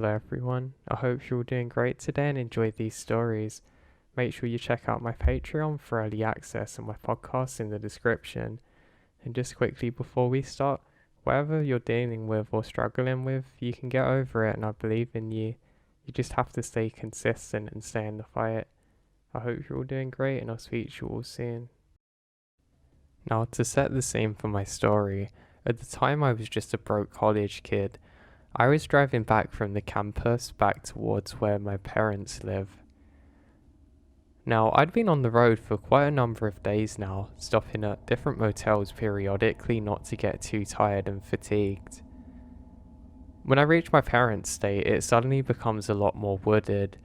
Hello everyone, I hope you're all doing great today and enjoy these stories. Make sure you check out my Patreon for early access and my podcast in the description. And just quickly before we start, whatever you're dealing with or struggling with, you can get over it and I believe in you. You just have to stay consistent and stay in the fight. I hope you're all doing great and I'll speak to you all soon. Now to set the scene for my story, at the time I was just a broke college kid. I was driving back from the campus back towards where my parents live. Now, I'd been on the road for quite a number of days now, stopping at different motels periodically not to get too tired and fatigued. When I reach my parents' state, it suddenly becomes a lot more wooded,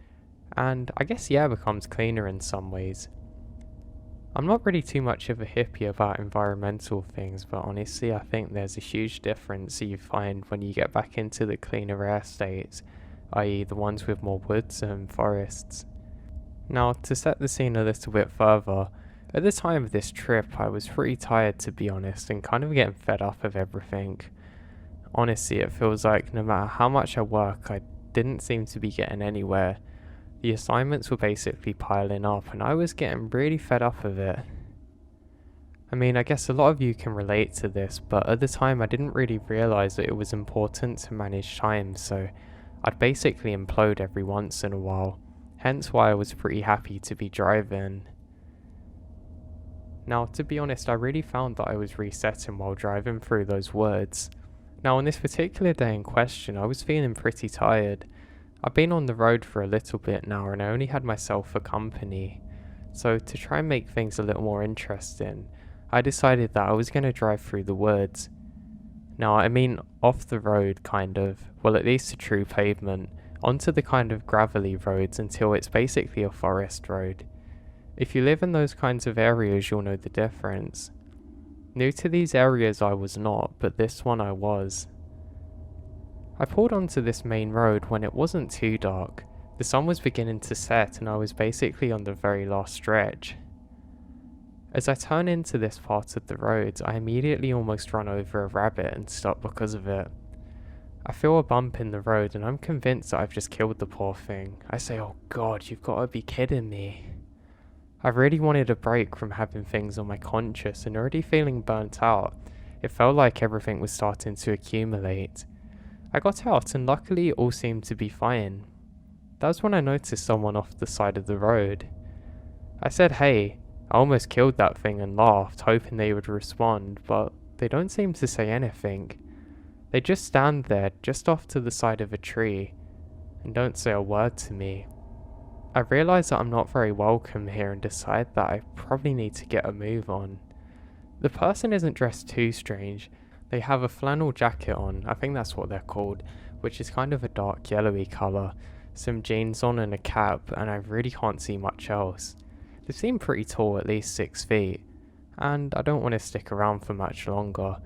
and I guess the air becomes cleaner in some ways. I'm not really too much of a hippie about environmental things, but honestly I think there's a huge difference you find when you get back into the cleaner air states, i.e. the ones with more woods and forests. Now, to set the scene a little bit further, at the time of this trip I was pretty tired to be honest and kind of getting fed up of everything. Honestly, it feels like no matter how much I work, I didn't seem to be getting anywhere. The assignments were basically piling up and I was getting really fed up of it. I mean, I guess a lot of you can relate to this, but at the time I didn't really realise that it was important to manage time, so I'd basically implode every once in a while, hence why I was pretty happy to be driving. Now, to be honest, I really found that I was resetting while driving through those woods. Now, on this particular day in question, I was feeling pretty tired. I've been on the road for a little bit now and I only had myself for company, so to try and make things a little more interesting, I decided that I was going to drive through the woods. Now I mean off the road kind of, well at least a true pavement, onto the kind of gravelly roads until it's basically a forest road. If you live in those kinds of areas you'll know the difference. New to these areas I was not, but this one I was. I pulled onto this main road when it wasn't too dark. The sun was beginning to set and I was basically on the very last stretch. As I turn into this part of the road, I immediately almost run over a rabbit and stop because of it. I feel a bump in the road and I'm convinced that I've just killed the poor thing. I say, oh god, you've got to be kidding me. I really wanted a break from having things on my conscience and already feeling burnt out. It felt like everything was starting to accumulate. I got out and luckily it all seemed to be fine. That was when I noticed someone off the side of the road. I said hey, I almost killed that thing and laughed, hoping they would respond, but they don't seem to say anything. They just stand there, just off to the side of a tree, and don't say a word to me. I realise that I'm not very welcome here and decide that I probably need to get a move on. The person isn't dressed too strange. They have a flannel jacket on, I think that's what they're called, which is kind of a dark yellowy colour, some jeans on and a cap, and I really can't see much else. They seem pretty tall, at least 6 feet, and I don't want to stick around for much longer.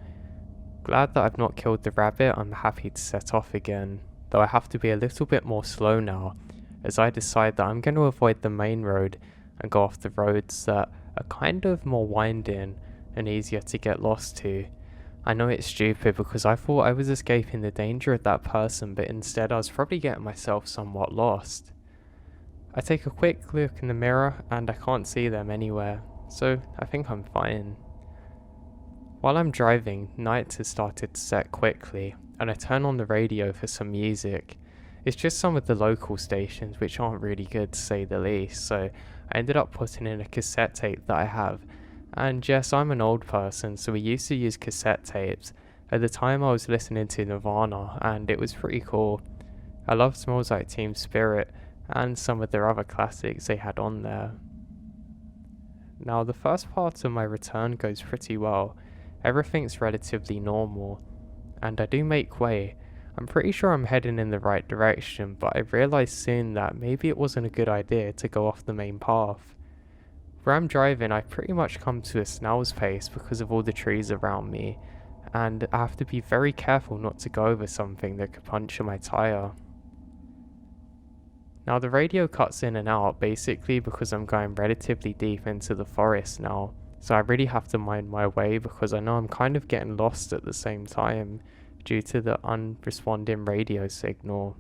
Glad that I've not killed the rabbit, I'm happy to set off again, though I have to be a little bit more slow now, as I decide that I'm going to avoid the main road and go off the roads that are kind of more winding and easier to get lost to. I know it's stupid because I thought I was escaping the danger of that person, but instead I was probably getting myself somewhat lost. I take a quick look in the mirror and I can't see them anywhere, so I think I'm fine. While I'm driving, night has started to set quickly, and I turn on the radio for some music. It's just some of the local stations which aren't really good to say the least, so I ended up putting in a cassette tape that I have. And yes, I'm an old person, so we used to use cassette tapes. At the time I was listening to Nirvana, and it was pretty cool. I love Smells Like Teen Spirit, and some of their other classics they had on there. Now the first part of my return goes pretty well. Everything's relatively normal, and I do make way. I'm pretty sure I'm heading in the right direction, but I realised soon that maybe it wasn't a good idea to go off the main path. Where I'm driving, I pretty much come to a snail's pace because of all the trees around me, and I have to be very careful not to go over something that could puncture my tyre. Now the radio cuts in and out basically because I'm going relatively deep into the forest now, so I really have to mind my way because I know I'm kind of getting lost at the same time due to the unresponding radio signal.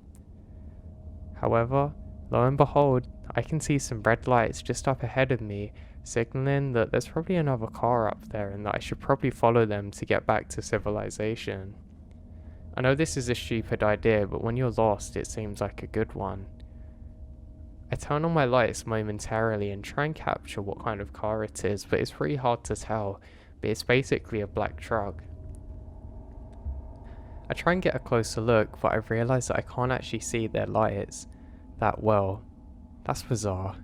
However, lo and behold, I can see some red lights just up ahead of me, signaling that there's probably another car up there and that I should probably follow them to get back to civilization. I know this is a stupid idea, but when you're lost, it seems like a good one. I turn on my lights momentarily and try and capture what kind of car it is, but it's pretty hard to tell, but it's basically a black truck. I try and get a closer look, but I realise that I can't actually see their lights that well. That's bizarre.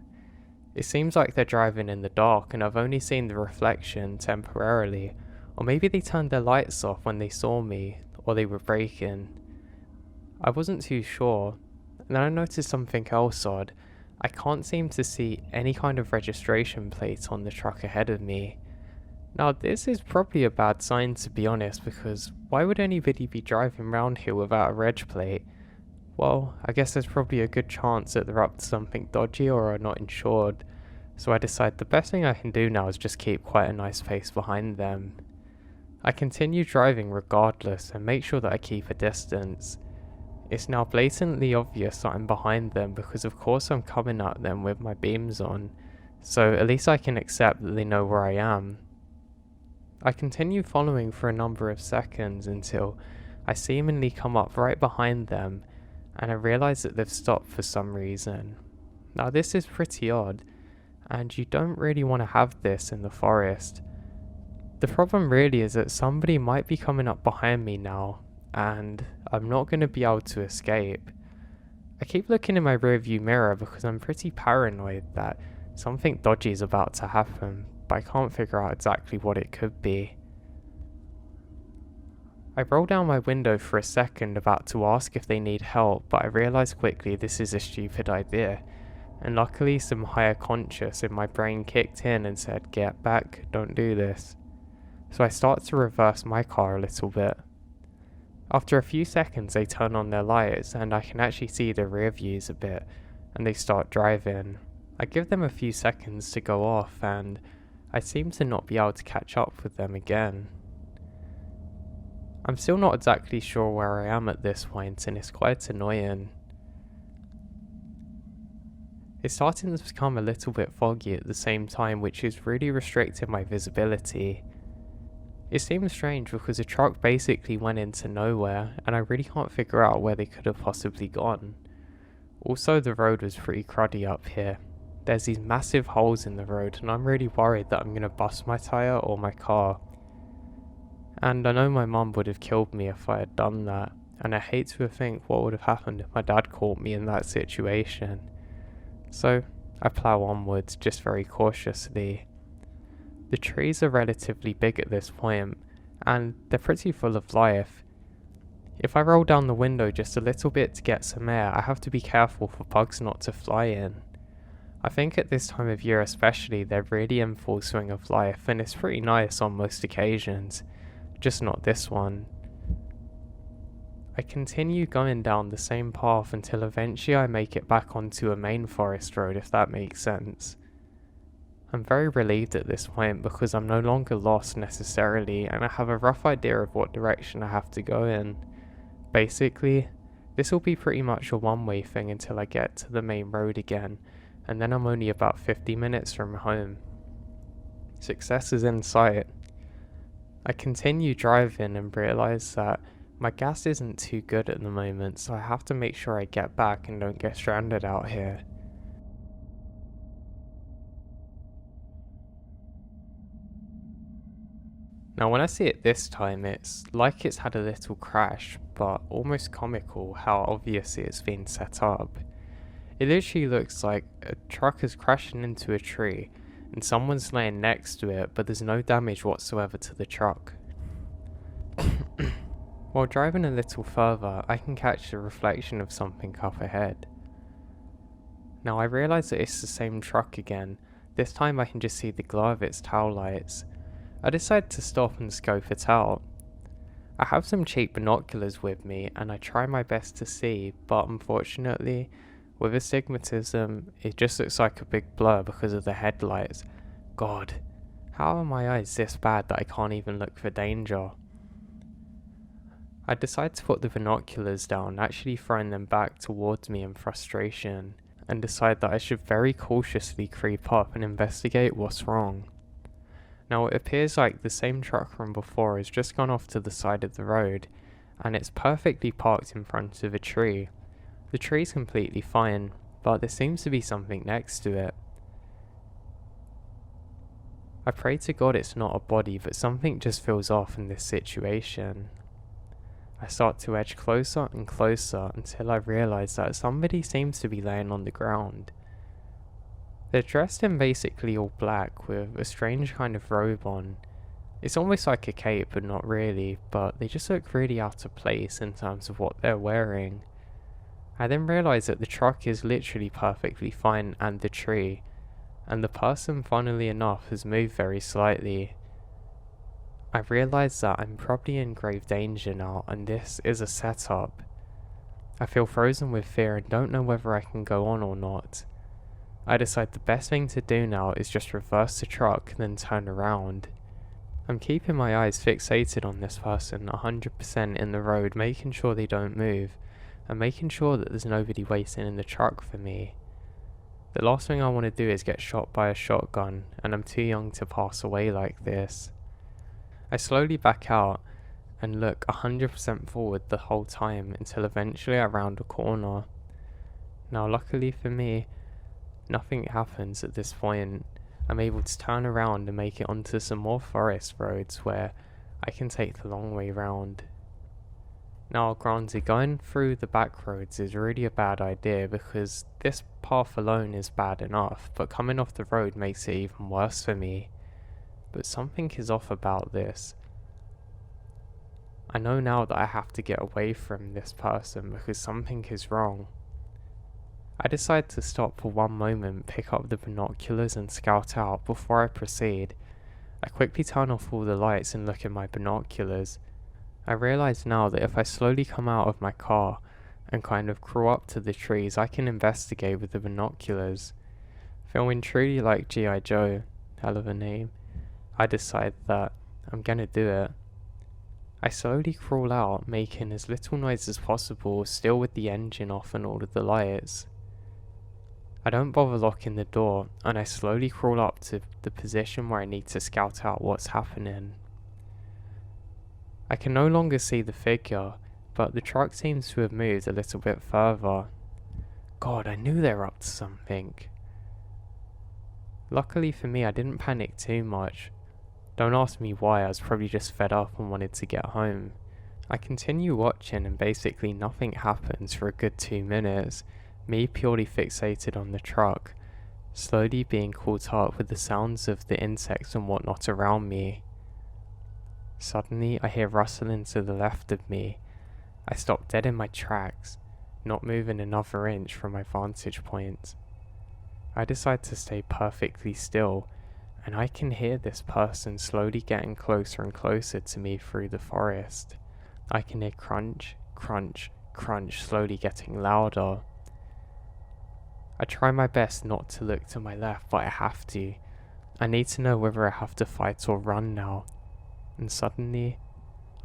It seems like they're driving in the dark and I've only seen the reflection temporarily, or maybe they turned their lights off when they saw me, or they were braking. I wasn't too sure, and then I noticed something else odd. I can't seem to see any kind of registration plate on the truck ahead of me. Now this is probably a bad sign, to be honest, because why would anybody be driving around here without a reg plate? Well, I guess there's probably a good chance that they're up to something dodgy or are not insured, so I decide the best thing I can do now is just keep quite a nice pace behind them. I continue driving regardless and make sure that I keep a distance. It's now blatantly obvious that I'm behind them because of course I'm coming at them with my beams on, so at least I can accept that they know where I am. I continue following for a number of seconds until I seemingly come up right behind them and I realise that they've stopped for some reason. Now this is pretty odd, and you don't really want to have this in the forest. The problem really is that somebody might be coming up behind me now, and I'm not going to be able to escape. I keep looking in my rearview mirror because I'm pretty paranoid that something dodgy is about to happen, but I can't figure out exactly what it could be. I roll down my window for a second about to ask if they need help, but I realise quickly this is a stupid idea, and luckily some higher conscious in my brain kicked in and said, "Get back, don't do this." So I start to reverse my car a little bit. After a few seconds they turn on their lights and I can actually see the rear views a bit, and they start driving. I give them a few seconds to go off and I seem to not be able to catch up with them again. I'm still not exactly sure where I am at this point and it's quite annoying. It's starting to become a little bit foggy at the same time, which is really restricting my visibility. It seems strange because the truck basically went into nowhere and I really can't figure out where they could have possibly gone. Also, the road was pretty cruddy up here. There's these massive holes in the road and I'm really worried that I'm going to bust my tyre or my car. And I know my mum would have killed me if I had done that, and I hate to think what would have happened if my dad caught me in that situation. So I plough onwards just very cautiously. The trees are relatively big at this point, and they're pretty full of life. If I roll down the window just a little bit to get some air, I have to be careful for bugs not to fly in. I think at this time of year especially, they're really in full swing of life, and it's pretty nice on most occasions. Just not this one. I continue going down the same path until eventually I make it back onto a main forest road, if that makes sense. I'm very relieved at this point because I'm no longer lost necessarily and I have a rough idea of what direction I have to go in. Basically, this will be pretty much a one-way thing until I get to the main road again, and then I'm only about 50 minutes from home. Success is in sight. I continue driving and realise that my gas isn't too good at the moment, so I have to make sure I get back and don't get stranded out here. Now when I see it this time, it's like it's had a little crash, but almost comical how obviously it's been set up. It literally looks like a truck is crashing into a tree and someone's laying next to it, but there's no damage whatsoever to the truck. While driving a little further, I can catch the reflection of something up ahead. Now I realise that it's the same truck again. This time I can just see the glow of its tail lights. I decide to stop and scope it out. I have some cheap binoculars with me and I try my best to see, but unfortunately, with astigmatism, it just looks like a big blur because of the headlights. God, how are my eyes this bad that I can't even look for danger? I decide to put the binoculars down, actually throwing them back towards me in frustration, and decide that I should very cautiously creep up and investigate what's wrong. Now it appears like the same truck from before has just gone off to the side of the road, and it's perfectly parked in front of a tree. The tree's completely fine, but there seems to be something next to it. I pray to God it's not a body, but something just feels off in this situation. I start to edge closer and closer until I realise that somebody seems to be laying on the ground. They're dressed in basically all black with a strange kind of robe on. It's almost like a cape, but not really, but they just look really out of place in terms of what they're wearing. I then realise that the truck is literally perfectly fine and the tree, and the person, funnily enough, has moved very slightly. I realise that I'm probably in grave danger now, and this is a setup. I feel frozen with fear and don't know whether I can go on or not. I decide the best thing to do now is just reverse the truck, then turn around. I'm keeping my eyes fixated on this person 100% in the road, making sure they don't move, and making sure that there's nobody waiting in the truck for me. The last thing I want to do is get shot by a shotgun, and I'm too young to pass away like this. I slowly back out and look 100% forward the whole time until eventually I round a corner. Now luckily for me, nothing happens at this point. I'm able to turn around and make it onto some more forest roads where I can take the long way round. Now granted, going through the back roads is really a bad idea because this path alone is bad enough, but coming off the road makes it even worse for me. But something is off about this. I know now that I have to get away from this person because something is wrong. I decide to stop for one moment, pick up the binoculars and scout out before I proceed. I quickly turn off all the lights and look at my binoculars. I realise now that if I slowly come out of my car and kind of crawl up to the trees, I can investigate with the binoculars. Feeling truly like G.I. Joe, hell of a name, I decide that I'm gonna do it. I slowly crawl out, making as little noise as possible, still with the engine off and all of the lights. I don't bother locking the door, and I slowly crawl up to the position where I need to scout out what's happening. I can no longer see the figure, but the truck seems to have moved a little bit further. God, I knew they were up to something. Luckily for me, I didn't panic too much. Don't ask me why, I was probably just fed up and wanted to get home. I continue watching and basically nothing happens for a good 2 minutes, me purely fixated on the truck, slowly being caught up with the sounds of the insects and whatnot around me. Suddenly I hear rustling to the left of me. I stop dead in my tracks, not moving another inch from my vantage point. I decide to stay perfectly still, and I can hear this person slowly getting closer and closer to me through the forest. I can hear crunch, crunch, crunch slowly getting louder. I try my best not to look to my left, but I have to. I need to know whether I have to fight or run now. And suddenly,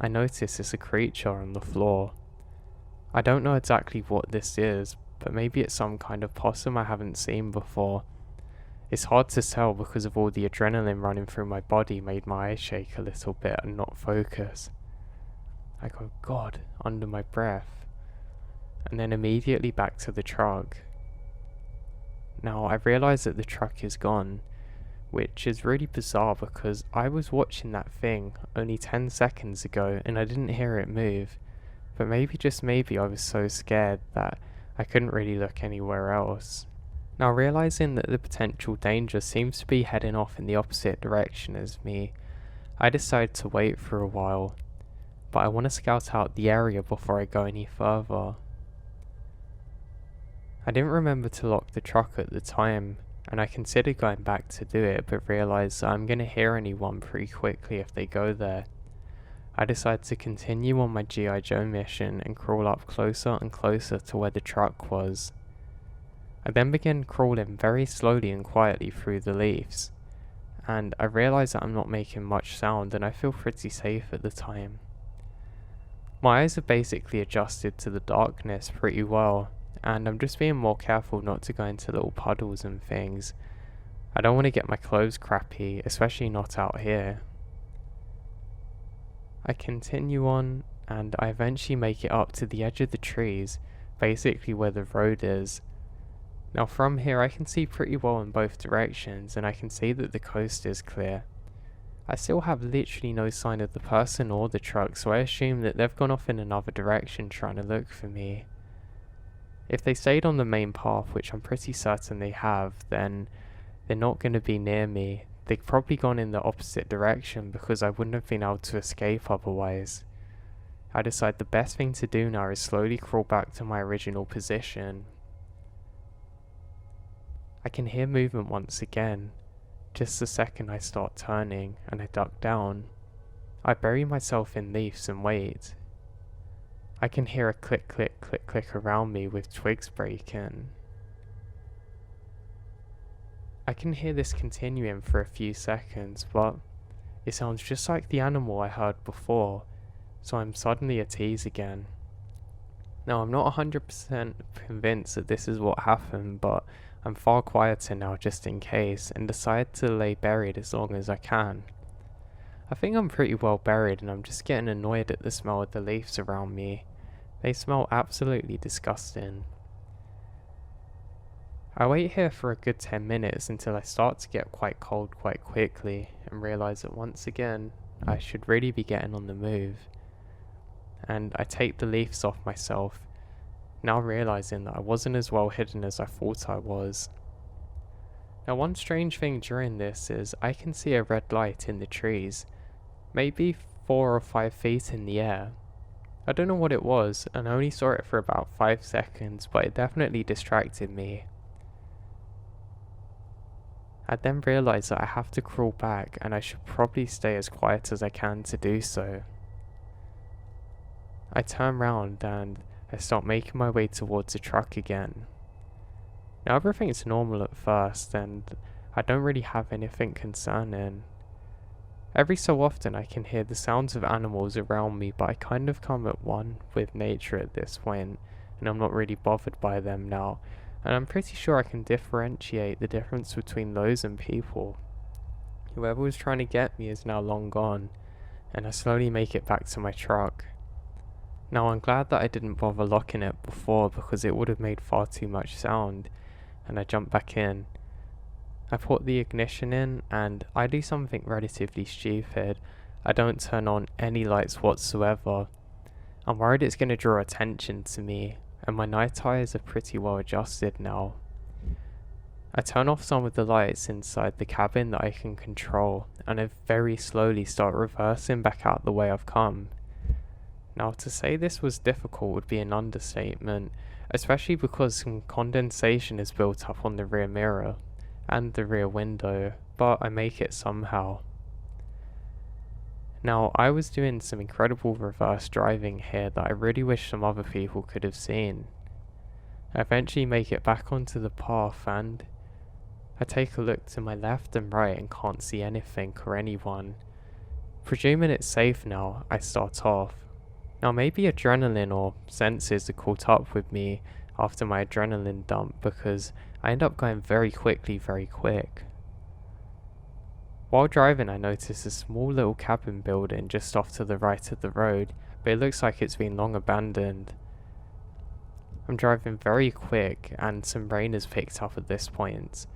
I notice it's a creature on the floor. I don't know exactly what this is, but maybe it's some kind of possum I haven't seen before. It's hard to tell because of all the adrenaline running through my body made my eyes shake a little bit and not focus. I go, God, under my breath, and then immediately back to the truck. Now I realise that the truck is gone, which is really bizarre because I was watching that thing only 10 seconds ago and I didn't hear it move, but maybe just maybe I was so scared that I couldn't really look anywhere else. Now realising that the potential danger seems to be heading off in the opposite direction as me, I decide to wait for a while, but I want to scout out the area before I go any further. I didn't remember to lock the truck at the time, and I considered going back to do it, but realised that I'm going to hear anyone pretty quickly if they go there. I decide to continue on my G.I. Joe mission and crawl up closer and closer to where the truck was. I then begin crawling very slowly and quietly through the leaves, and I realise that I'm not making much sound and I feel pretty safe at the time. My eyes have basically adjusted to the darkness pretty well, and I'm just being more careful not to go into little puddles and things. I don't want to get my clothes crappy, especially not out here. I continue on, and I eventually make it up to the edge of the trees, basically where the road is. Now from here I can see pretty well in both directions, and I can see that the coast is clear. I still have literally no sign of the person or the truck, so I assume that they've gone off in another direction trying to look for me. If they stayed on the main path, which I'm pretty certain they have, then they're not going to be near me. They've probably gone in the opposite direction because I wouldn't have been able to escape otherwise. I decide the best thing to do now is slowly crawl back to my original position. I can hear movement once again. Just the second I start turning and I duck down, I bury myself in leaves and wait. I can hear a click click click click around me with twigs breaking. I can hear this continuing for a few seconds, but it sounds just like the animal I heard before, so I'm suddenly at ease again. Now I'm not 100% convinced that this is what happened, but I'm far quieter now just in case, and decide to lay buried as long as I can. I think I'm pretty well buried, and I'm just getting annoyed at the smell of the leaves around me. They smell absolutely disgusting. I wait here for a good 10 minutes until I start to get quite cold quite quickly, and realise that once again I should really be getting on the move. And I take the leaves off myself, now realising that I wasn't as well hidden as I thought I was. Now one strange thing during this is I can see a red light in the trees, maybe 4 or 5 feet in the air. I don't know what it was, and I only saw it for about 5 seconds, but it definitely distracted me. I then realised that I have to crawl back, and I should probably stay as quiet as I can to do so. I turn round and I start making my way towards the truck again. Now everything's normal at first, and I don't really have anything concerning. Every so often I can hear the sounds of animals around me, but I kind of come at one with nature at this point, and I'm not really bothered by them now, and I'm pretty sure I can differentiate the difference between those and people. Whoever was trying to get me is now long gone, and I slowly make it back to my truck. Now I'm glad that I didn't bother locking it before, because it would have made far too much sound, and I jump back in. I put the ignition in, and I do something relatively stupid. I don't turn on any lights whatsoever. I'm worried it's going to draw attention to me, and my night eyes are pretty well adjusted now. I turn off some of the lights inside the cabin that I can control, and I very slowly start reversing back out the way I've come. Now to say this was difficult would be an understatement, especially because some condensation is built up on the rear mirror and the rear window, but I make it somehow. Now I was doing some incredible reverse driving here that I really wish some other people could have seen. I eventually make it back onto the path, and I take a look to my left and right and can't see anything or anyone. Presuming it's safe now, I start off. Now maybe adrenaline or senses are caught up with me after my adrenaline dump, because I end up going very quick. While driving I notice a small little cabin building just off to the right of the road, but it looks like it's been long abandoned. I'm driving very quick and some rain has picked up at this point.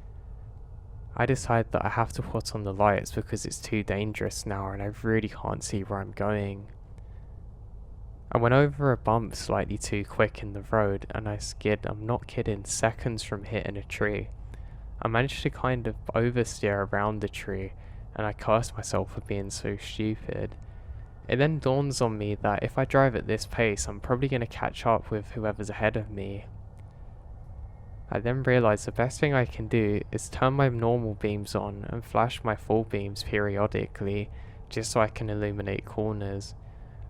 I decide that I have to put on the lights because it's too dangerous now and I really can't see where I'm going. I went over a bump slightly too quick in the road and I skid, I'm not kidding, seconds from hitting a tree. I managed to kind of oversteer around the tree and I cursed myself for being so stupid. It then dawns on me that if I drive at this pace I'm probably going to catch up with whoever's ahead of me. I then realise the best thing I can do is turn my normal beams on and flash my full beams periodically just so I can illuminate corners.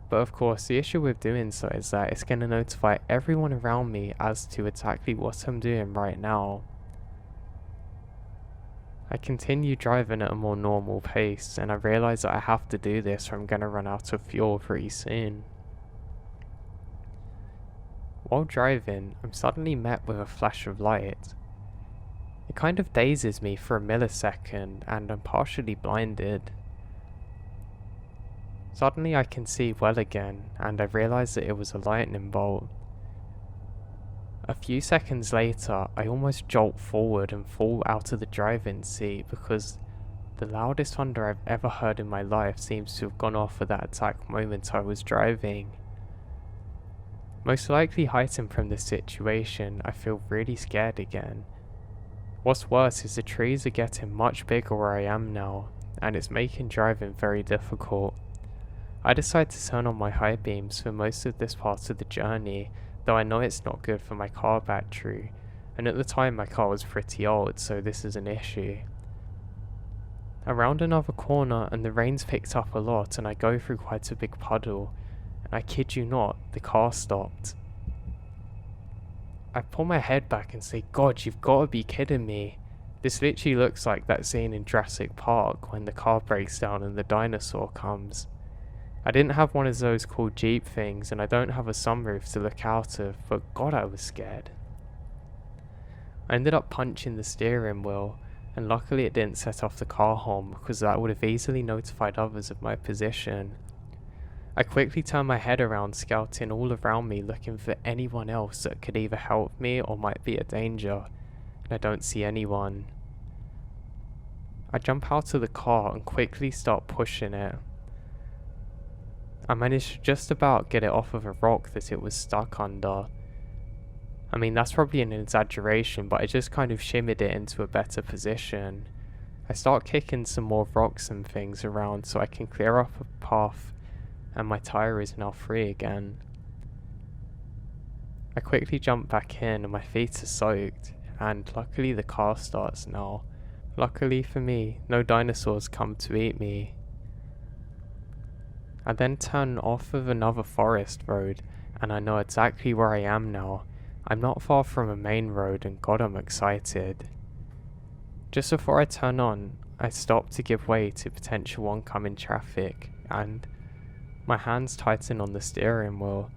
But of course the issue with doing so is that it's going to notify everyone around me as to exactly what I'm doing right now. I continue driving at a more normal pace and I realise that I have to do this or I'm going to run out of fuel pretty soon. while driving, I'm suddenly met with a flash of light. It kind of dazes me for a millisecond and I'm partially blinded. Suddenly I can see well again and I realise that it was a lightning bolt. A few seconds later, I almost jolt forward and fall out of the driving seat because the loudest thunder I've ever heard in my life seems to have gone off at that exact moment I was driving. Most likely heightened from this situation, I feel really scared again. What's worse is the trees are getting much bigger where I am now, and it's making driving very difficult. I decide to turn on my high beams for most of this part of the journey, though I know it's not good for my car battery, and at the time my car was pretty old, so this is an issue. Around another corner and the rain's picked up a lot and I go through quite a big puddle, and I kid you not, the car stopped. I pull my head back and say, God, you've got to be kidding me. This literally looks like that scene in Jurassic Park when the car breaks down and the dinosaur comes. I didn't have one of those cool Jeep things and I don't have a sunroof to look out of, but God, I was scared. I ended up punching the steering wheel, and luckily it didn't set off the car horn because that would have easily notified others of my position. I quickly turned my head around, scouting all around me looking for anyone else that could either help me or might be a danger, and I don't see anyone. I jump out of the car and quickly start pushing it. I managed to just about get it off of a rock that it was stuck under. I mean, that's probably an exaggeration, but I just kind of shimmied it into a better position. I start kicking some more rocks and things around so I can clear up a path, and my tire is now free again. I quickly jump back in and my feet are soaked, and luckily the car starts now. Luckily for me, no dinosaurs come to eat me. I then turn off of another forest road, and I know exactly where I am now. I'm not far from a main road, and God, I'm excited. Just before I turn on, I stop to give way to potential oncoming traffic, and my hands tighten on the steering wheel.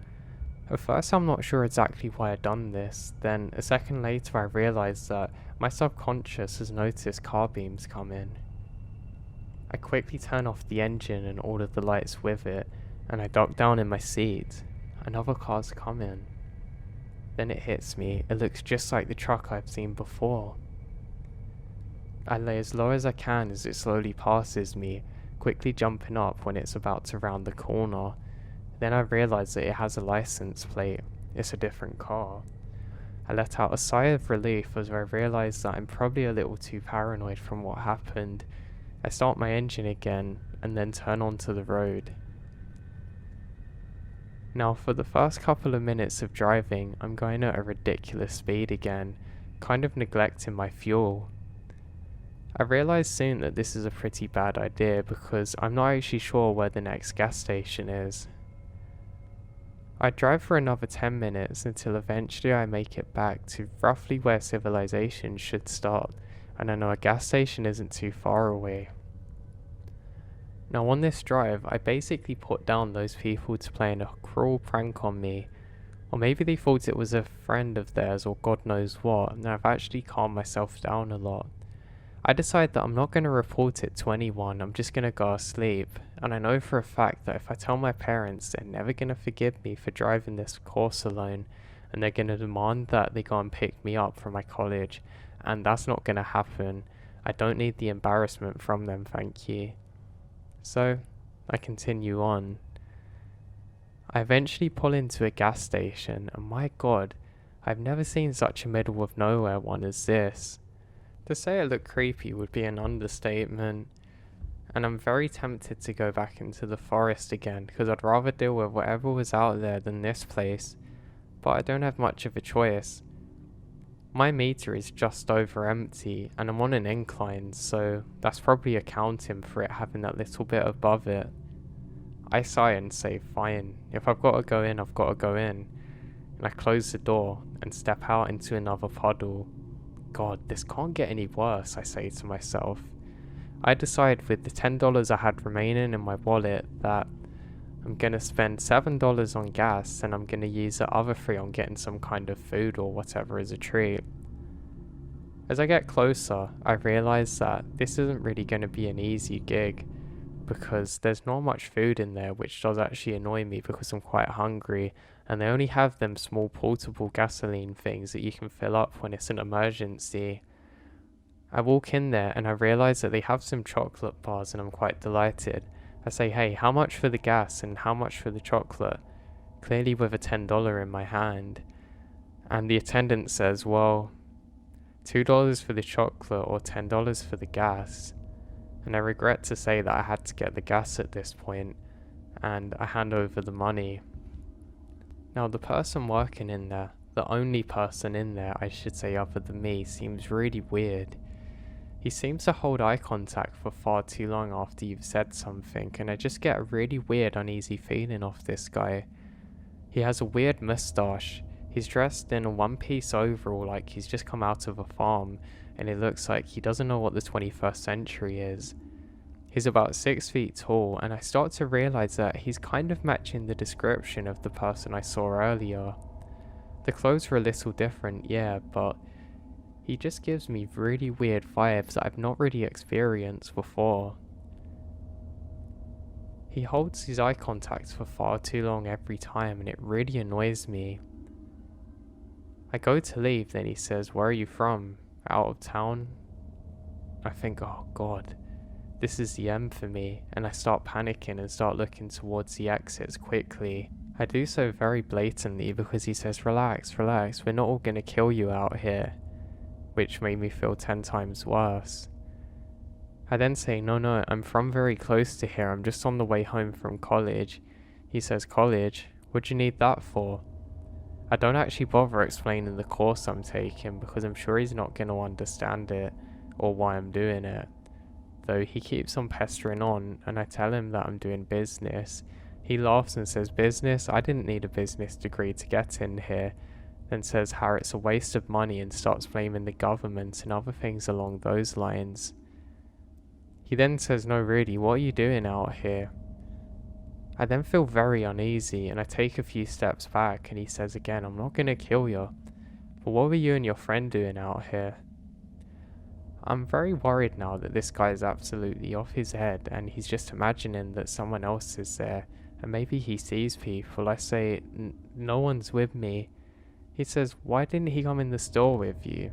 At first I'm not sure exactly why I'd done this, then a second later I realised that my subconscious has noticed car beams coming. I quickly turn off the engine and all of the lights with it, and I duck down in my seat. Another car's coming. Then it hits me, it looks just like the truck I've seen before. I lay as low as I can as it slowly passes me, quickly jumping up when it's about to round the corner. Then I realise that it has a license plate. It's a different car. I let out a sigh of relief as I realise that I'm probably a little too paranoid from what happened. I start my engine again and then turn onto the road. Now for the first couple of minutes of driving, I'm going at a ridiculous speed again, kind of neglecting my fuel. I realise soon that this is a pretty bad idea because I'm not actually sure where the next gas station is. I drive for another 10 minutes until eventually I make it back to roughly where civilization should start, and I know a gas station isn't too far away. Now on this drive, I basically put down those people to playing a cruel prank on me, or maybe they thought it was a friend of theirs or God knows what, and I've actually calmed myself down a lot. I decide that I'm not going to report it to anyone, I'm just going to go asleep, and I know for a fact that if I tell my parents, they're never going to forgive me for driving this course alone, and they're going to demand that they go and pick me up from my college, and that's not going to happen. I don't need the embarrassment from them, thank you. So, I continue on. I eventually pull into a gas station, and my God, I've never seen such a middle of nowhere one as this. To say it looked creepy would be an understatement, and I'm very tempted to go back into the forest again because I'd rather deal with whatever was out there than this place, but I don't have much of a choice. My meter is just over empty and I'm on an incline, so that's probably accounting for it having that little bit above it. I sigh and say fine, if I've got to go in, I've got to go in, and I close the door and step out into another puddle. God, this can't get any worse, I say to myself. I decide with the $10 I had remaining in my wallet that I'm gonna spend $7 on gas, and I'm gonna use the other 3 on getting some kind of food or whatever as a treat. As I get closer, I realise that this isn't really gonna be an easy gig, because there's not much food in there, which does actually annoy me because I'm quite hungry, and they only have them small portable gasoline things that you can fill up when it's an emergency. I walk in there and I realise that they have some chocolate bars, and I'm quite delighted. I say, hey, how much for the gas and how much for the chocolate? Clearly with a $10 in my hand. And the attendant says, well, $2 for the chocolate or $10 for the gas. And I regret to say that I had to get the gas at this point, and I hand over the money. Now the person working in there, the only person in there I should say other than me, seems really weird. He seems to hold eye contact for far too long after you've said something, and I just get a really weird uneasy feeling off this guy. He has a weird moustache. He's dressed in a one-piece overall like he's just come out of a farm, and it looks like he doesn't know what the 21st century is. He's about 6 feet tall, and I start to realise that he's kind of matching the description of the person I saw earlier. The clothes are a little different, yeah, but he just gives me really weird vibes that I've not really experienced before. He holds his eye contact for far too long every time, and it really annoys me. I go to leave, then he says, where are you from? Out of town? I think, oh god, this is the end for me, and I start panicking and start looking towards the exits quickly. I do so very blatantly because he says, relax, relax, we're not all gonna kill you out here, which made me feel 10 times worse. I then say, no, I'm from very close to here, I'm just on the way home from college. He says, college? What'd you need that for? I don't actually bother explaining the course I'm taking because I'm sure he's not going to understand it or why I'm doing it. Though he keeps on pestering on, and I tell him that I'm doing business. He laughs and says, business? I didn't need a business degree to get in here. Then says how it's a waste of money and starts blaming the government and other things along those lines. He then says, no really, what are you doing out here? I then feel very uneasy, and I take a few steps back, and he says again, I'm not gonna kill you, but what were you and your friend doing out here? I'm very worried now that this guy is absolutely off his head, and he's just imagining that someone else is there, and maybe he sees people. I say, no one's with me. He says, why didn't he come in the store with you?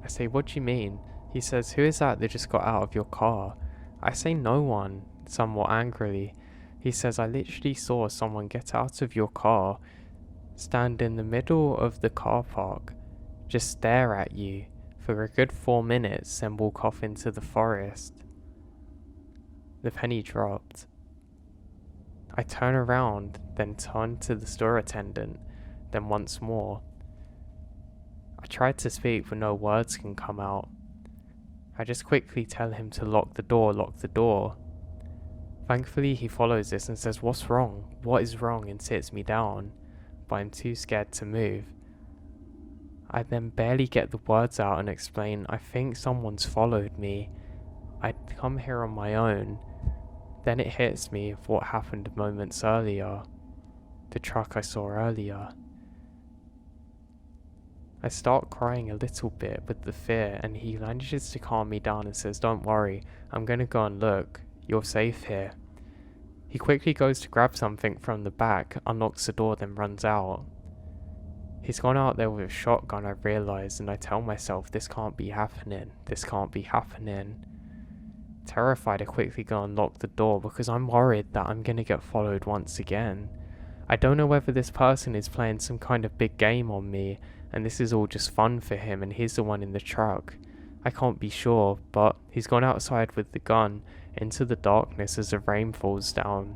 I say, what do you mean? He says, who is that just got out of your car? I say, no one, somewhat angrily. He says, I literally saw someone get out of your car, stand in the middle of the car park, just stare at you for a good 4 minutes, then walk off into the forest. The penny dropped. I turn around, then turn to the store attendant, then once more. I tried to speak, but no words can come out. I just quickly tell him to lock the door, lock the door. Thankfully he follows this and says, what's wrong? What is wrong? And sits me down, but I'm too scared to move. I then barely get the words out and explain, I think someone's followed me. I'd come here on my own. Then it hits me of what happened moments earlier. The truck I saw earlier. I start crying a little bit with the fear, and he manages to calm me down and says, don't worry, I'm gonna go and look. You're safe here. He quickly goes to grab something from the back, unlocks the door, then runs out. He's gone out there with a shotgun, I realise, and I tell myself, this can't be happening. This can't be happening. Terrified, I quickly go and lock the door because I'm worried that I'm gonna get followed once again. I don't know whether this person is playing some kind of big game on me, and this is all just fun for him, and he's the one in the truck. I can't be sure, but he's gone outside with the gun into the darkness as the rain falls down.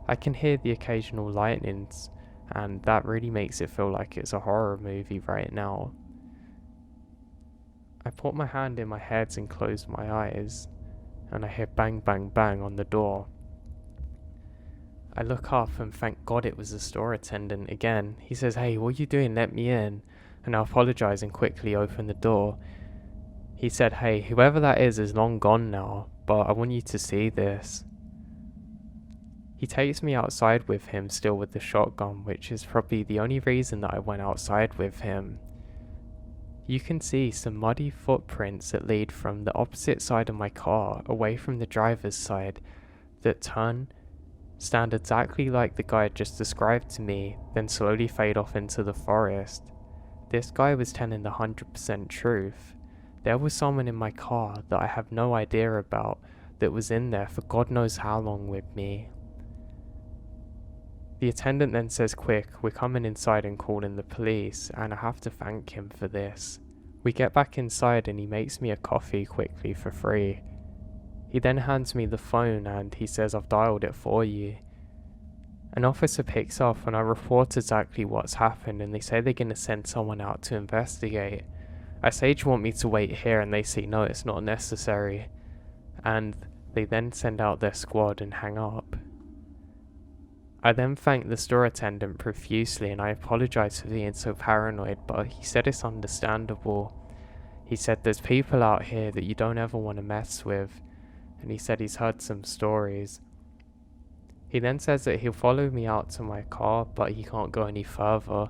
I can hear the occasional lightnings, and that really makes it feel like it's a horror movie right now. I put my hand in my head and close my eyes, and I hear bang bang bang on the door. I look up and thank God it was the store attendant again. He says, hey, what are you doing? Let me in. And I apologise and quickly open the door. He said, hey, whoever that is long gone now, but I want you to see this. He takes me outside with him, still with the shotgun, which is probably the only reason that I went outside with him. You can see some muddy footprints that lead from the opposite side of my car, away from the driver's side, that turn, stand exactly like the guy just described to me, then slowly fade off into the forest. This guy was telling the 100% truth. There was someone in my car that I have no idea about that was in there for God knows how long with me. The attendant then says, "Quick, we're coming inside and calling the police," and I have to thank him for this. We get back inside and he makes me a coffee quickly for free. He then hands me the phone and he says, "I've dialed it for you." An officer picks up and I report exactly what's happened, and they say they're going to send someone out to investigate. I say, "Do you want me to wait here?" And they say, "No, it's not necessary." And they then send out their squad and hang up. I then thank the store attendant profusely and I apologize for being so paranoid, but he said it's understandable. He said there's people out here that you don't ever want to mess with, and he said he's heard some stories. He then says that he'll follow me out to my car, but he can't go any further.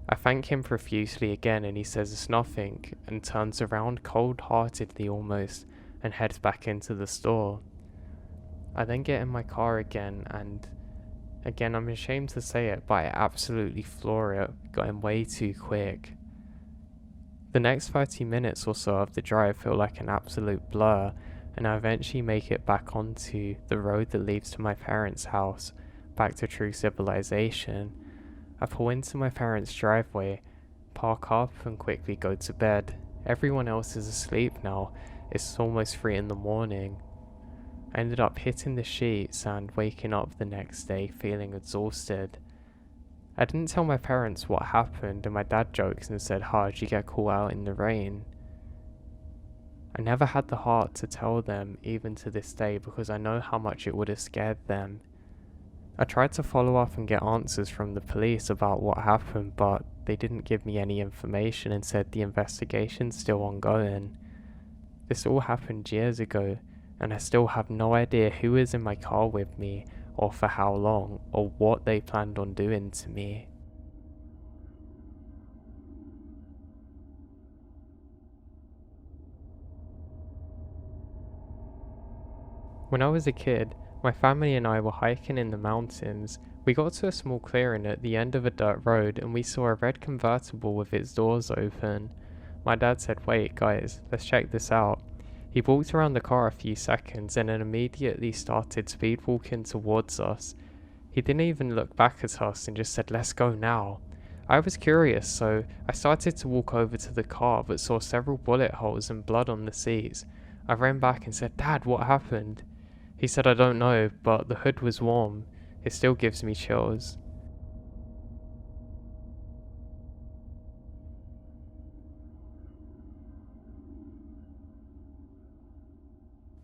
I thank him profusely again and he says it's nothing, and turns around cold-heartedly almost and heads back into the store. I then get in my car again, and again, I'm ashamed to say it, but I absolutely floor it, going way too quick. The next 30 minutes or so of the drive feel like an absolute blur, and I eventually make it back onto the road that leads to my parents' house, back to true civilization. I pull into my parents' driveway, park up and quickly go to bed. Everyone else is asleep now, it's almost 3 in the morning. I ended up hitting the sheets and waking up the next day feeling exhausted. I didn't tell my parents what happened, and my dad jokes and said, "How'd you get caught out in the rain?" I never had the heart to tell them, even to this day, because I know how much it would have scared them. I tried to follow up and get answers from the police about what happened, but they didn't give me any information and said the investigation's still ongoing. This all happened years ago, and I still have no idea who is in my car with me, or for how long, or what they planned on doing to me. When I was a kid, my family and I were hiking in the mountains. We got to a small clearing at the end of a dirt road and we saw a red convertible with its doors open. My dad said, "Wait guys, let's check this out." He walked around the car a few seconds and then immediately started speed walking towards us. He didn't even look back at us and just said, "Let's go now." I was curious, so I started to walk over to the car but saw several bullet holes and blood on the seats. I ran back and said, "Dad, what happened?" He said, "I don't know, but the hood was warm. It still gives me chills."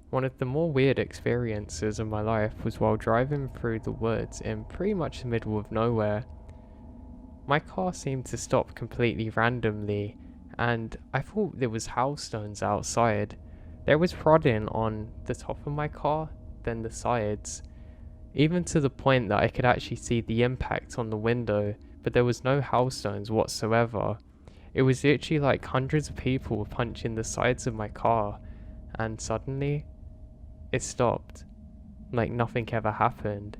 One of the more weird experiences of my life was while driving through the woods in pretty much the middle of nowhere. My car seemed to stop completely randomly, and I thought there was hailstones outside. There was prodding on the top of my car, then the sides, even to the point that I could actually see the impact on the window, but there was no hailstones whatsoever. It was literally like hundreds of people were punching the sides of my car, and suddenly it stopped, like nothing ever happened.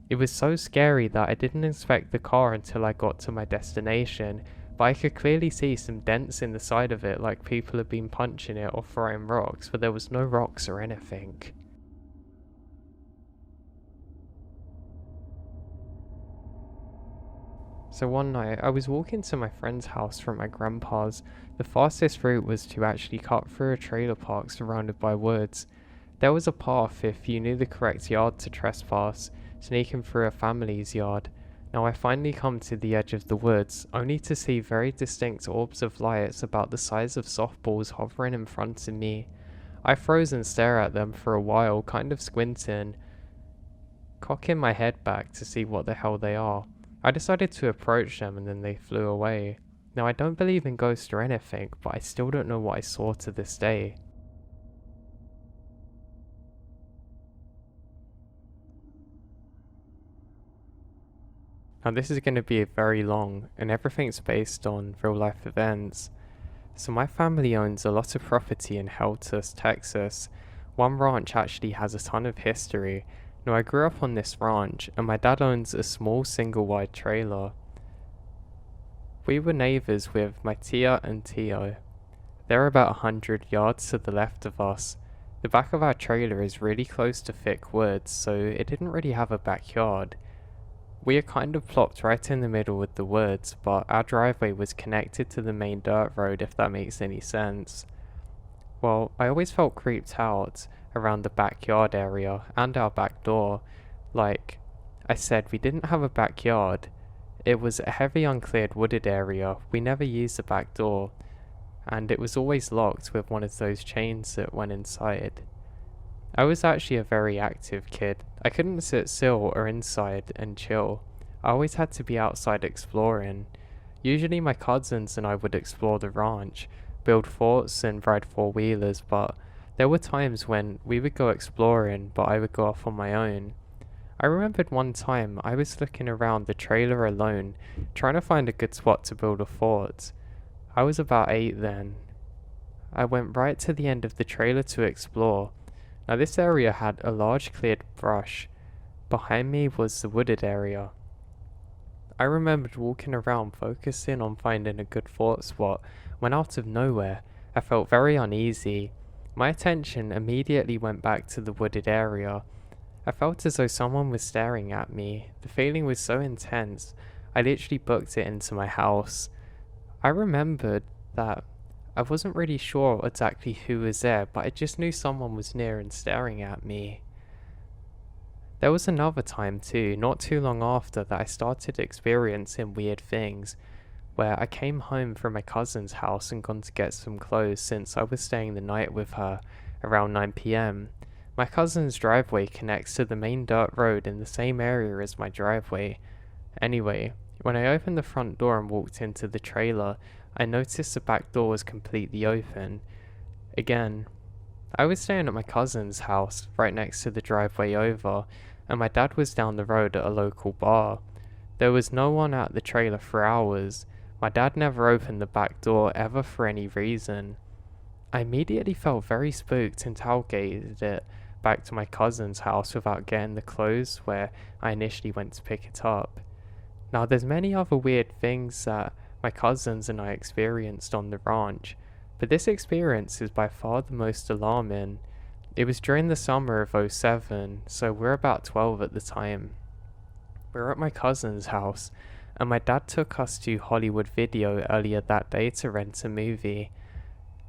It was so scary that I didn't inspect the car until I got to my destination, but I could clearly see some dents in the side of it, like people had been punching it or throwing rocks, but there was no rocks or anything. So one night, I was walking to my friend's house from my grandpa's. The fastest route was to actually cut through a trailer park surrounded by woods. There was a path if you knew the correct yard to trespass, sneaking through a family's yard. Now I finally come to the edge of the woods, only to see very distinct orbs of lights about the size of softballs hovering in front of me. I froze and stare at them for a while, kind of squinting, cocking my head back to see what the hell they are. I decided to approach them and then they flew away. Now I don't believe in ghosts or anything, but I still don't know what I saw to this day. Now this is going to be very long, and everything's based on real life events. So my family owns a lot of property in Heltus, Texas. One ranch actually has a ton of history. Now I grew up on this ranch, and my dad owns a small single-wide trailer. We were neighbours with my tia and tio. They're about 100 yards to the left of us. The back of our trailer is really close to thick woods, so it didn't really have a backyard. We are kind of plopped right in the middle with the woods, but our driveway was connected to the main dirt road, if that makes any sense. Well, I always felt creeped out around the backyard area and our back door. Like I said, we didn't have a backyard. It was a heavy uncleared wooded area. We never used the back door, and it was always locked with one of those chains that went inside. I was actually a very active kid. I couldn't sit still or inside and chill. I always had to be outside exploring. Usually my cousins and I would explore the ranch, build forts and ride four-wheelers, but there were times when we would go exploring, but I would go off on my own. I remembered one time I was looking around the trailer alone, trying to find a good spot to build a fort. I was about 8 then. I went right to the end of the trailer to explore. Now this area had a large cleared brush. Behind me was the wooded area. I remembered walking around focusing on finding a good fort spot when out of nowhere I felt very uneasy. My attention immediately went back to the wooded area. I felt as though someone was staring at me. The feeling was so intense, I literally booked it into my house. I remembered that I wasn't really sure exactly who was there, but I just knew someone was near and staring at me. There was another time too, not too long after, that I started experiencing weird things, where I came home from my cousin's house and gone to get some clothes since I was staying the night with her around 9 PM. My cousin's driveway connects to the main dirt road in the same area as my driveway. Anyway, when I opened the front door and walked into the trailer, I noticed the back door was completely open. Again, I was staying at my cousin's house, right next to the driveway over, and my dad was down the road at a local bar. There was no one at the trailer for hours. My dad never opened the back door ever for any reason. I immediately felt very spooked and tailgated it back to my cousin's house without getting the clothes where I initially went to pick it up. Now there's many other weird things that my cousins and I experienced on the ranch, but this experience is by far the most alarming. It was during the summer of '07, so we're about 12 at the time. We were at my cousin's house, and my dad took us to Hollywood Video earlier that day to rent a movie.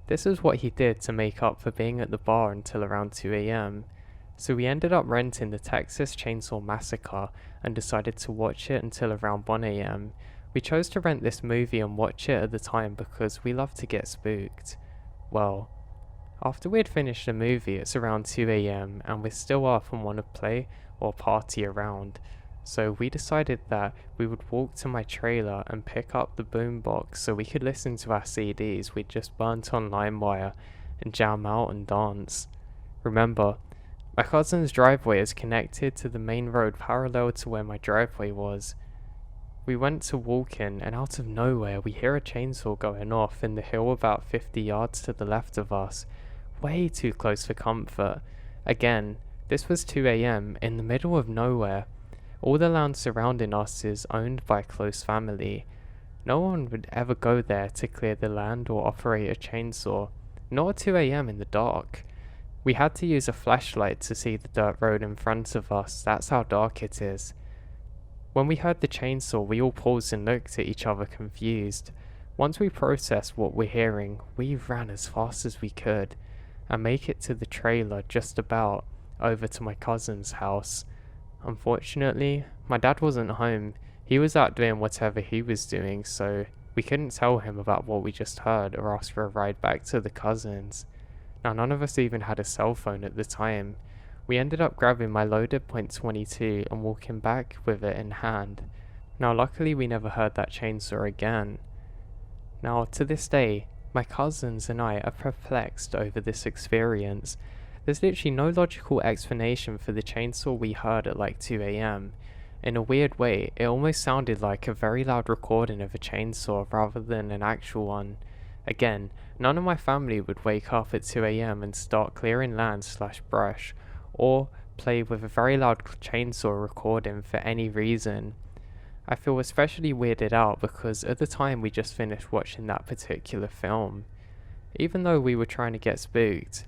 This was what he did to make up for being at the bar until around 2 AM. So we ended up renting the Texas Chainsaw Massacre and decided to watch it until around 1 AM. We chose to rent this movie and watch it at the time because we love to get spooked. Well, after we had finished the movie, it's around 2 AM and we're still up and want to play or party around. So we decided that we would walk to my trailer and pick up the boombox so we could listen to our CDs we'd just burnt on LimeWire and jam out and dance. Remember, my cousin's driveway is connected to the main road parallel to where my driveway was. We went to walk in, and out of nowhere we hear a chainsaw going off in the hill about 50 yards to the left of us, way too close for comfort. Again, this was 2 AM in the middle of nowhere. All the land surrounding us is owned by a close family. No one would ever go there to clear the land or operate a chainsaw, not at 2 AM in the dark. We had to use a flashlight to see the dirt road in front of us, that's how dark it is. When we heard the chainsaw, we all paused and looked at each other confused. Once we processed what we're hearing, we ran as fast as we could and make it to the trailer just about over to my cousin's house. Unfortunately, my dad wasn't home. He was out doing whatever he was doing, so we couldn't tell him about what we just heard or ask for a ride back to the cousins. Now none of us even had a cell phone at the time. We ended up grabbing my loaded .22 and walking back with it in hand. Now luckily we never heard that chainsaw again. Now to this day, my cousins and I are perplexed over this experience. There's literally no logical explanation for the chainsaw we heard at like 2 AM. In a weird way, it almost sounded like a very loud recording of a chainsaw rather than an actual one. Again, none of my family would wake up at 2 a.m. and start clearing land/brush, or play with a very loud chainsaw recording for any reason. I feel especially weirded out because at the time we just finished watching that particular film. Even though we were trying to get spooked,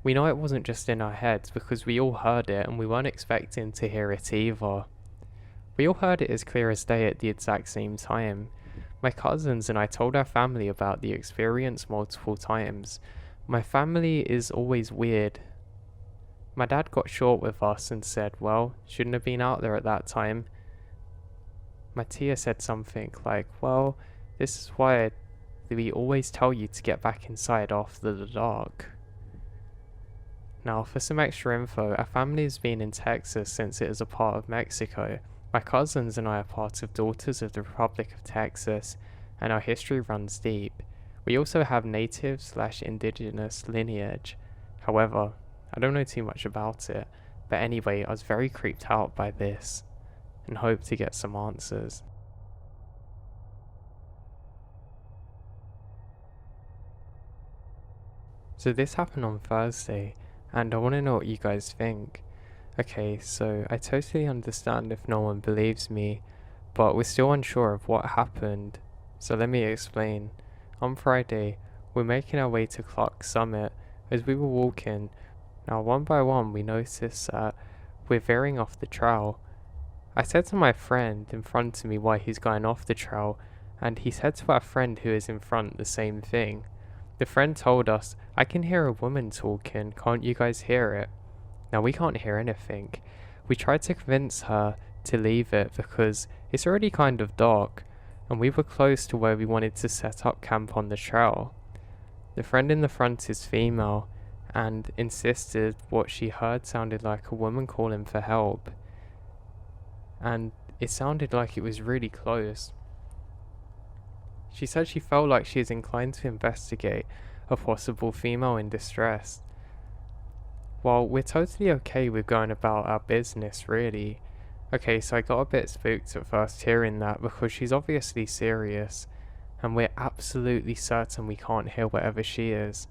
we know it wasn't just in our heads because we all heard it and we weren't expecting to hear it either. We all heard it as clear as day at the exact same time. My cousins and I told our family about the experience multiple times. My family is always weird. My dad got short with us and said, well, shouldn't have been out there at that time. My tia said something like, well, this is why we always tell you to get back inside after the dark. Now, for some extra info, our family has been in Texas since it is a part of Mexico. My cousins and I are part of Daughters of the Republic of Texas, and our history runs deep. We also have native/indigenous lineage. However, I don't know too much about it, but anyway, I was very creeped out by this, and hope to get some answers. So this happened on Thursday, and I want to know what you guys think. Okay, so I totally understand if no one believes me, but we're still unsure of what happened. So let me explain. On Friday, we're making our way to Clark Summit. As we were walking, now one by one we noticed that we're veering off the trail. I said to my friend in front of me why he's going off the trail, and he said to our friend who is in front the same thing. The friend told us, I can hear a woman talking, can't you guys hear it? Now we can't hear anything. We tried to convince her to leave it because it's already kind of dark, and we were close to where we wanted to set up camp on the trail. The friend in the front is female, and insisted what she heard sounded like a woman calling for help. And it sounded like it was really close. She said she felt like she is inclined to investigate a possible female in distress. Well, we're totally okay with going about our business, really. Okay, so I got a bit spooked at first hearing that because she's obviously serious, and we're absolutely certain we can't hear whatever she is.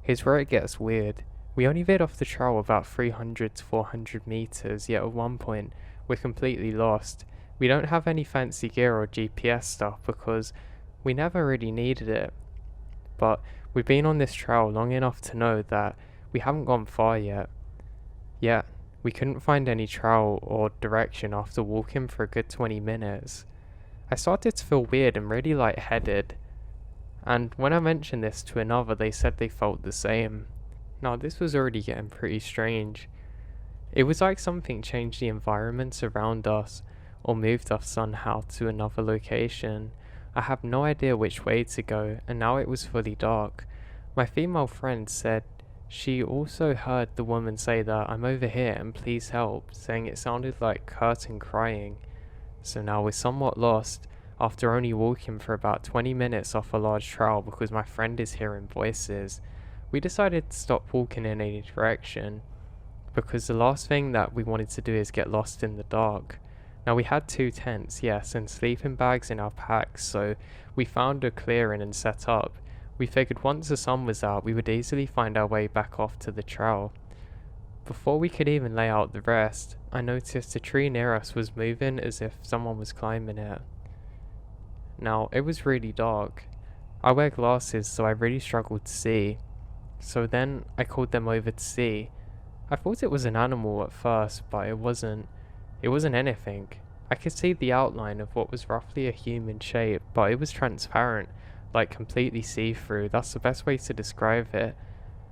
Here's where it gets weird. We only veered off the trail about 300 to 400 meters, yet at one point, we're completely lost. We don't have any fancy gear or GPS stuff because we never really needed it. But we've been on this trail long enough to know that we haven't gone far yet. Yet, we couldn't find any trail or direction after walking for a good 20 minutes. I started to feel weird and really lightheaded. And when I mentioned this to another, they said they felt the same. Now, this was already getting pretty strange. It was like something changed the environment around us, or moved us somehow to another location. I have no idea which way to go, and now it was fully dark. My female friend said she also heard the woman say that I'm over here and please help, saying it sounded like Curtin crying. So now we're somewhat lost after only walking for about 20 minutes off a large trail because my friend is hearing voices. We decided to stop walking in any direction because the last thing that we wanted to do is get lost in the dark. Now we had 2 tents, yes, and sleeping bags in our packs, so we found a clearing and set up. We figured once the sun was out, we would easily find our way back off to the trail. Before we could even lay out the rest, I noticed a tree near us was moving as if someone was climbing it. Now, it was really dark. I wear glasses, so I really struggled to see. So then, I called them over to see. I thought it was an animal at first, but it wasn't. It wasn't anything. I could see the outline of what was roughly a human shape, but it was transparent, like completely see-through. That's the best way to describe it.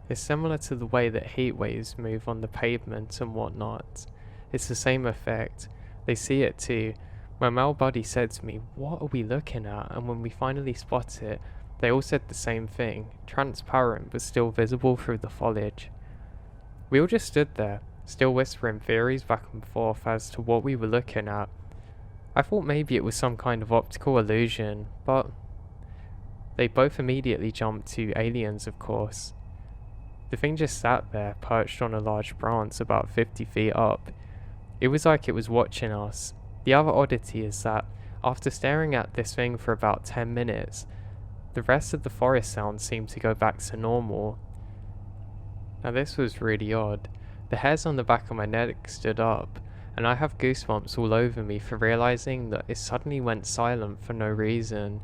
It's similar to the way that heat waves move on the pavement and whatnot. It's the same effect. They see it too. My male buddy said to me, "What are we looking at?" And when we finally spot it, they all said the same thing, transparent but still visible through the foliage. We all just stood there, still whispering theories back and forth as to what we were looking at. I thought maybe it was some kind of optical illusion, but they both immediately jumped to aliens, of course. The thing just sat there, perched on a large branch about 50 feet up. It was like it was watching us. The other oddity is that after staring at this thing for about 10 minutes, the rest of the forest sounds seemed to go back to normal. Now this was really odd. The hairs on the back of my neck stood up, and I have goosebumps all over me for realizing that it suddenly went silent for no reason.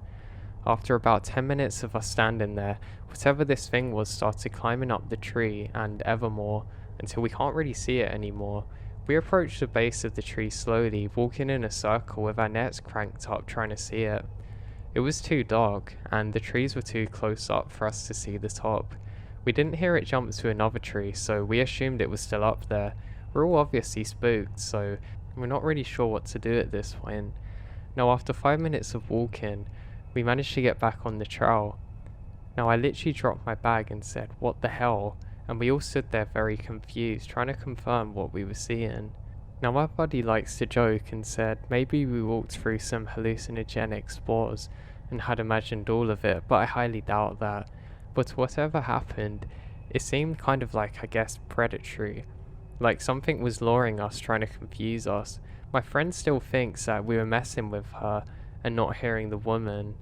After about 10 minutes of us standing there, whatever this thing was started climbing up the tree and ever more, until we can't really see it anymore. We approached the base of the tree slowly, walking in a circle with our nets cranked up trying to see it. It was too dark, and the trees were too close up for us to see the top. We didn't hear it jump to another tree, so we assumed it was still up there. We're all obviously spooked, so we're not really sure what to do at this point. Now after 5 minutes of walking, we managed to get back on the trail. Now I literally dropped my bag and said, "What the hell?" And we all stood there very confused, trying to confirm what we were seeing. Now my buddy likes to joke and said maybe we walked through some hallucinogenic spores and had imagined all of it, but I highly doubt that. But whatever happened, it seemed kind of like, I guess, predatory. Like something was luring us, trying to confuse us. My friend still thinks that we were messing with her and not hearing the woman.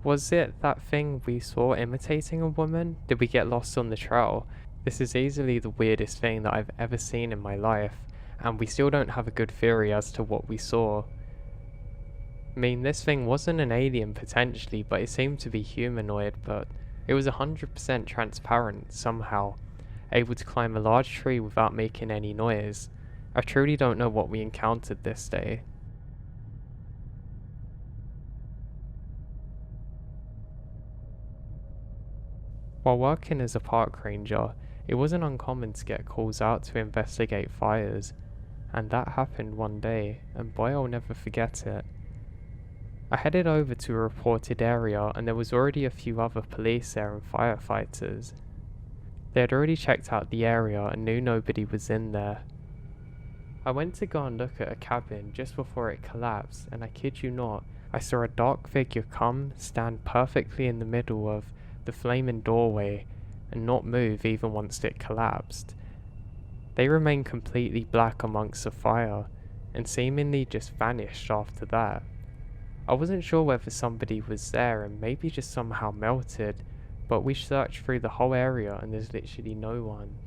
Was it that thing we saw imitating a woman? Did we get lost on the trail? This is easily the weirdest thing that I've ever seen in my life, and we still don't have a good theory as to what we saw. I mean, this thing wasn't an alien potentially, but it seemed to be humanoid, but it was 100% transparent somehow, able to climb a large tree without making any noise. I truly don't know what we encountered this day. While working as a park ranger, it wasn't uncommon to get calls out to investigate fires, and that happened one day, and boy, I'll never forget it. I headed over to a reported area, and there was already a few other police there and firefighters. They had already checked out the area and knew nobody was in there. I went to go and look at a cabin just before it collapsed, and I kid you not, I saw a dark figure come, stand perfectly in the middle of the flaming doorway, and not move even once it collapsed. They remained completely black amongst the fire, and seemingly just vanished after that. I wasn't sure whether somebody was there and maybe just somehow melted, but we searched through the whole area and there's literally no one.